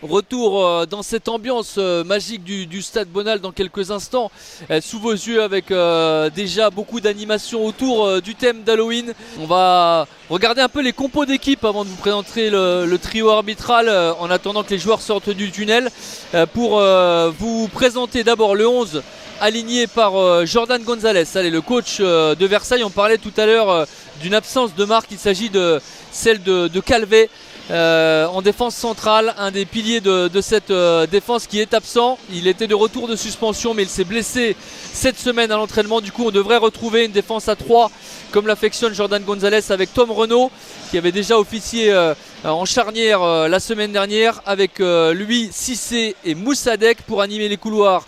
Retour dans cette ambiance magique du stade Bonal dans quelques instants, sous vos yeux avec déjà beaucoup d'animation autour du thème d'Halloween. On va regarder un peu les compos d'équipe avant de vous présenter le trio arbitral en attendant que les joueurs sortent du tunnel pour vous présenter d'abord le 11 aligné par Jordan Gonzalez. Allez, le coach de Versailles. On parlait tout à l'heure d'une absence de marque, il s'agit de celle de Calvé. En défense centrale, un des piliers de cette défense qui est absent. Il était de retour de suspension mais il s'est blessé cette semaine à l'entraînement. Du coup on devrait retrouver une défense à 3 comme l'affectionne Jordan Gonzalez, avec Tom Renaud qui avait déjà officié en charnière la semaine dernière, avec lui Cissé et Moussadek pour animer les couloirs.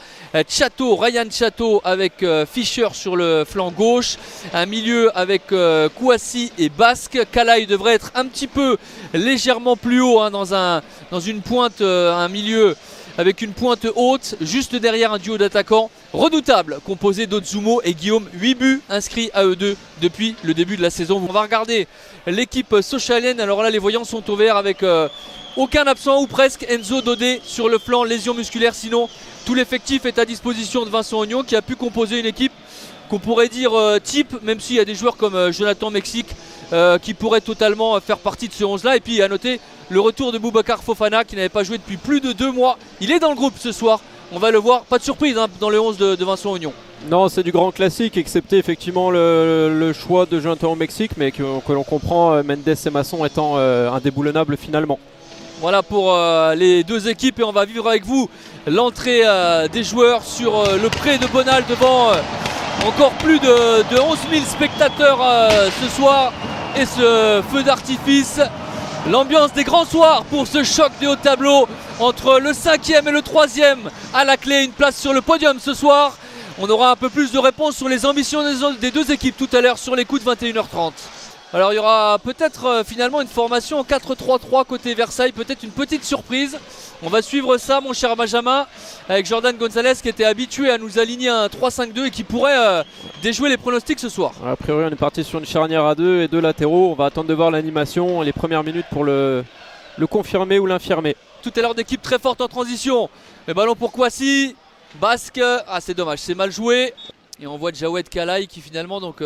Chateau, Ryan Chateau avec Fischer sur le flanc gauche, un milieu avec Kouassi et Basque. Kalaï devrait être un petit peu légèrement plus haut dans une pointe, un milieu avec une pointe haute, juste derrière un duo d'attaquants redoutable composé d'Otsumo et Guillaume. 8 buts inscrits à eux deux depuis le début de la saison. On va regarder l'équipe sochalienne. Alors là les voyants sont au vert avec aucun absent ou presque. Enzo Dodé sur le flanc, lésion musculaire. Sinon tout l'effectif est à disposition de Vincent Ognon qui a pu composer une équipe qu'on pourrait dire type, même s'il y a des joueurs comme Jonathan Mexique qui pourraient totalement faire partie de ce 11 là. Et puis à noter le retour de Boubacar Fofana qui n'avait pas joué depuis plus de 2 mois. Il est dans le groupe ce soir, on va le voir, pas de surprise dans le 11 de Vincent Ognon. Non, c'est du grand classique, excepté effectivement le choix de Jonathan Mexique, mais que l'on comprend, Mendes et Masson étant indéboulonnables finalement. Voilà pour les deux équipes, et on va vivre avec vous l'entrée des joueurs sur le pré de Bonal devant encore plus de 11 000 spectateurs ce soir, et ce feu d'artifice. L'ambiance des grands soirs pour ce choc de haut tableau entre le 5e et le 3e à la clé. Une place sur le podium ce soir. On aura un peu plus de réponses sur les ambitions des deux équipes tout à l'heure sur les coups de 21h30. Alors il y aura peut-être finalement une formation en 4-3-3 côté Versailles, peut-être une petite surprise. On va suivre ça mon cher Benjamin, avec Jordan Gonzalez qui était habitué à nous aligner un 3-5-2 et qui pourrait déjouer les pronostics ce soir. A priori on est parti sur une charnière à 2 et 2 latéraux. On va attendre de voir l'animation, les premières minutes pour le confirmer ou l'infirmer. Tout à l'heure d'équipe très forte en transition. Le ballon pour Kouassi, Basque, ah c'est dommage, c'est mal joué. Et on voit Jawed Kalaï qui finalement donc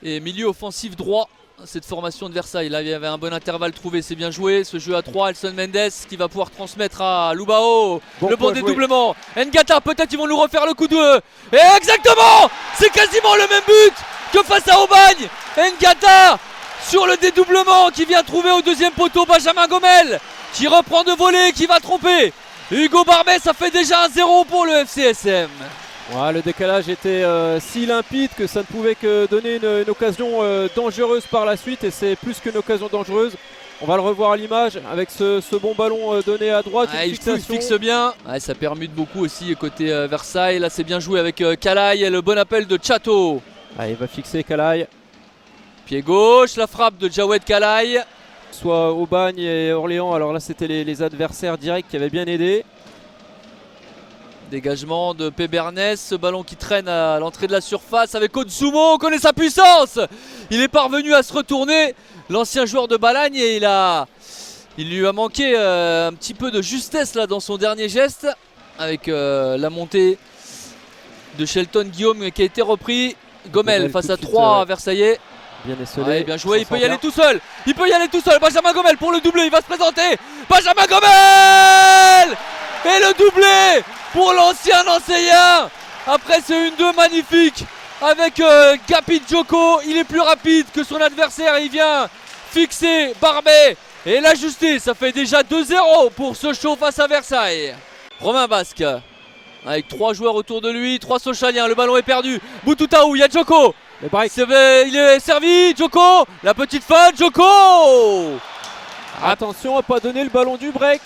est milieu offensif droit. Cette formation de Versailles, là il y avait un bon intervalle trouvé, c'est bien joué. Ce jeu à 3, Elson Mendes qui va pouvoir transmettre à Lubao. Le bon dédoublement. Ngata, peut-être ils vont nous refaire le coup de... Et exactement, c'est quasiment le même but que face à Aubagne. Ngata sur le dédoublement qui vient trouver au deuxième poteau Benjamin Gomel qui reprend de volée, qui va tromper Hugo Barbet. Ça fait déjà 1-0 pour le FCSM. Ouais, le décalage était si limpide que ça ne pouvait que donner une occasion dangereuse par la suite, et c'est plus qu'une occasion dangereuse. On va le revoir à l'image avec ce bon ballon donné à droite. Il fixe bien, ça permute beaucoup aussi côté Versailles. Là c'est bien joué avec Kalaï et le bon appel de Chateau. Il va fixer Kalaï. Pied gauche, la frappe de Jawed Kalaï. Soit Aubagne et Orléans, alors là c'était les adversaires directs qui avaient bien aidé. Dégagement de Pébernes, ce ballon qui traîne à l'entrée de la surface avec Otsumo. On connaît sa puissance. Il est parvenu à se retourner, l'ancien joueur de Balagne, et il lui a manqué un petit peu de justesse là dans son dernier geste, avec la montée de Shelton Guillaume qui a été repris. Gomel face à 3 Versaillais. Bien esselé, bien joué, il peut y aller tout seul. Il peut y aller tout seul. Benjamin Gomel pour le doublé, il va se présenter. Benjamin Gomel et le doublé pour l'ancien Nancéien. Après ce 1-2 magnifique avec Capi Djoko. Il est plus rapide que son adversaire. Il vient fixer Barbet et l'ajuster. Ça fait déjà 2-0 pour Sochaux face à Versailles. Romain Basque avec 3 joueurs autour de lui, 3 Sochaliens. Le ballon est perdu. Boututaou, il y a Djoko. Il est servi, Djoko. La petite fin, Djoko. Attention à ne pas donner le ballon du break.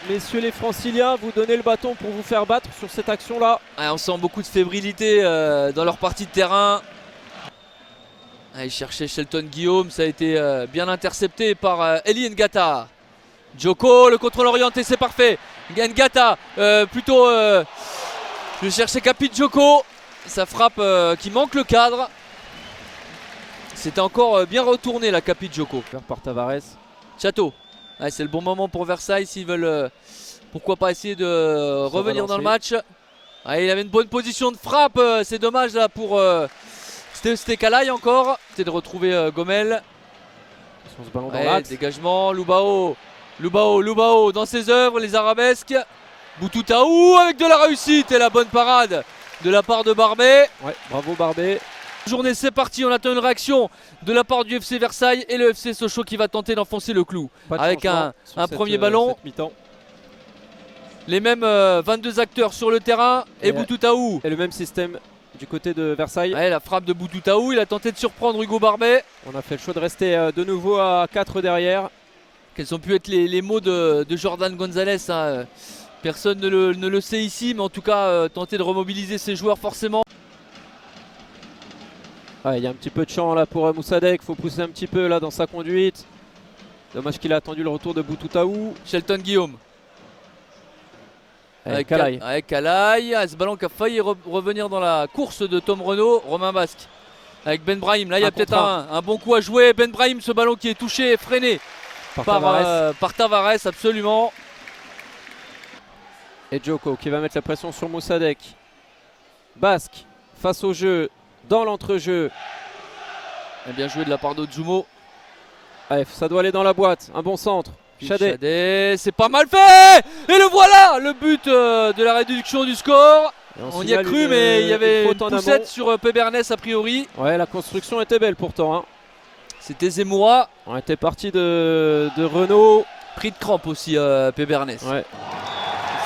Messieurs les franciliens, vous donnez le bâton pour vous faire battre sur cette action-là. On sent beaucoup de fébrilité dans leur partie de terrain. Il cherchait Shelton Guillaume, ça a été bien intercepté par Eli Ngata. Djoko, le contrôle orienté, c'est parfait. Ngata, plutôt, je cherchais Capi Djoko. Sa frappe qui manque le cadre. C'était encore bien retourné la Capi Djoko. Par Tavares. Chateau. Ouais, c'est le bon moment pour Versailles s'ils veulent pourquoi pas essayer de revenir dans le match. Ouais, il avait une bonne position de frappe, c'est dommage là pour c'était Kalaï encore. C'était de retrouver Gomel. Sur ce ballon dans l'axe. Dégagement, Lubao dans ses œuvres, les arabesques. Boutoutaou avec de la réussite et la bonne parade de la part de Barbet. Ouais, bravo Barbet. Journée, c'est parti, on attend une réaction de la part du FC Versailles et le FC Sochaux qui va tenter d'enfoncer le clou avec un premier ballon. Les mêmes 22 acteurs sur le terrain et Boutoutaou. Et le même système du côté de Versailles. Ouais, la frappe de Boutoutaou, il a tenté de surprendre Hugo Barbet. On a fait le choix de rester de nouveau à 4 derrière. Quels ont pu être les mots de Jordan Gonzalez, hein. Personne ne le sait ici, mais en tout cas tenter de remobiliser ses joueurs forcément. Il y a un petit peu de champ là pour Moussadek, il faut pousser un petit peu là dans sa conduite. Dommage qu'il a attendu le retour de Boutoutaou. Shelton Guillaume. Avec Kalaï. Avec Kalaï. Ce ballon qui a failli revenir dans la course de Tom Renaud. Romain Basque. Avec Ben Brahim. Là il y a peut-être un bon coup à jouer. Ben Brahim, ce ballon qui est touché et freiné par Tavares, absolument. Et Djoko qui va mettre la pression sur Moussadek. Basque face au jeu. Dans l'entrejeu. Bien joué de la part d'Ozumo. Allez, ça doit aller dans la boîte. Un bon centre. Chadet. C'est pas mal fait. Et le voilà, le but de la réduction du score. On y a cru, mais il y avait une poussette sur Pébernes a priori. Ouais, la construction était belle pourtant, hein. C'était Zemoura. On était parti de Renault. Pris de crampe aussi Pébernes. Ouais.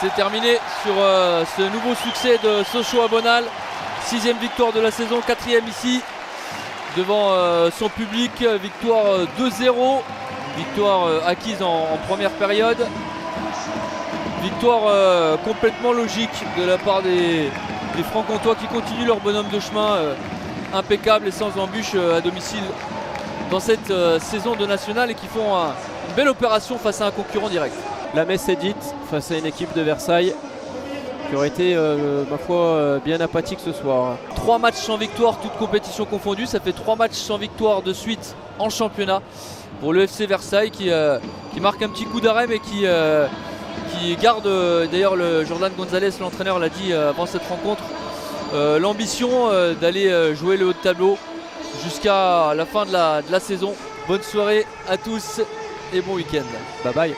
C'est terminé sur ce nouveau succès de Sochaux à Bonal. 6e victoire de la saison, 4e ici devant son public. Victoire 2-0, victoire acquise en première période. Victoire complètement logique de la part des Franc-Comtois qui continuent leur bonhomme de chemin impeccable et sans embûche à domicile dans cette saison de nationale et qui font une belle opération face à un concurrent direct. La messe est dite face à une équipe de Versailles qui aurait été, ma foi, bien apathique ce soir. 3 matchs sans victoire, toutes compétitions confondues. Ça fait 3 matchs sans victoire de suite en championnat pour le FC Versailles qui marque un petit coup d'arrêt mais qui garde, d'ailleurs le Jordan Gonzalez, l'entraîneur l'a dit avant cette rencontre, l'ambition d'aller jouer le haut de tableau jusqu'à la fin de la saison. Bonne soirée à tous et bon week-end. Bye bye.